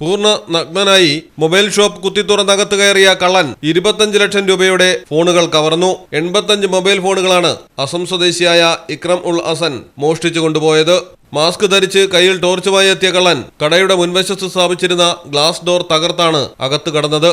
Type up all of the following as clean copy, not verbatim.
പൂർണ്ണ നഗ്നനായി mobile shop കുത്തിത്തുറന്നകത്ത് കയറിയ കള്ളൻ 25 ലക്ഷം രൂപയുടെ ഫോണുകൾ കവർന്നു. 85 മൊബൈൽ ഫോണുകളാണ് അസം സ്വദേശിയായ ഇക്രം ഉൽ ഹസൻ മോഷ്ടിച്ചു കൊണ്ടുപോയത്. മാസ്ക് ധരിച്ച് കയ്യിൽ ടോർച്ചുമായി എത്തിയ കള്ളൻ കടയുടെ മുൻവശത്ത് സ്ഥാപിച്ചിരുന്ന ഗ്ലാസ് ഡോർ തകർത്താണ് അകത്ത് കടന്നത്.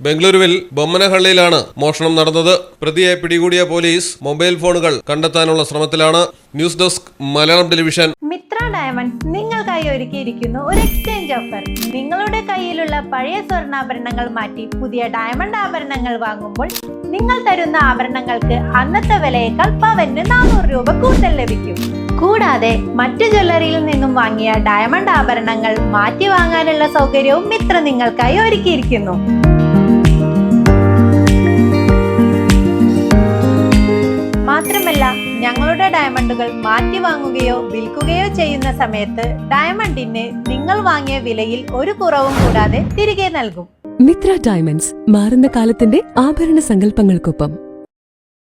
ബംഗളൂരുവിൽ ബൊമ്മനഹള്ളിയിലാണ് മോഷണം നടന്നത്. പ്രതിയെ പിടികൂടിയ പോലീസ് മൊബൈൽ ഫോണുകൾ കണ്ടെത്താനുള്ള ശ്രമത്തിലാണ്. News desk Malayalam television. Mitra diamonds നിങ്ങൾക്കായി ഒരുക്കിയിരിക്കുന്നു ഒരു എക്സ്ചേഞ്ച് ഓഫർ. നിങ്ങളുടെ കയ്യിലുള്ള പഴയ സ്വർണ്ണാഭരണങ്ങൾ മാറ്റി പുതിയ ഡയമണ്ട് ആഭരണങ്ങൾ വാങ്ങുമ്പോൾ നിങ്ങൾ തരുന്ന ആഭരണങ്ങൾക്ക് അന്നത്തെ വിലയേക്കാൾ പവന് 400 രൂപ കൂടുതൽ ലഭിക്കും. കൂടാതെ മറ്റു ജ്വല്ലറിയിൽ നിന്നും വാങ്ങിയ ഡയമണ്ട് ആഭരണങ്ങൾ മാറ്റി വാങ്ങാനുള്ള സൗകര്യവും മിത്ര നിങ്ങൾക്കായി ഒരുക്കിയിരിക്കുന്നു. മാത്രമല്ല, ഞങ്ങളുടെ ഡയമണ്ടുകൾ മാറ്റി വാങ്ങുകയോ വിൽക്കുകയോ ചെയ്യുന്ന സമയത്ത് ഡയമണ്ടിന് നിങ്ങൾ വാങ്ങിയ വിലയിൽ ഒരു കുറവും കൂടാതെ തിരികെ നൽകും. മിത്ര ഡയമണ്ട്സ്, മാറുന്ന കാലത്തിന്റെ ആഭരണ സങ്കല്പങ്ങൾക്കൊപ്പം.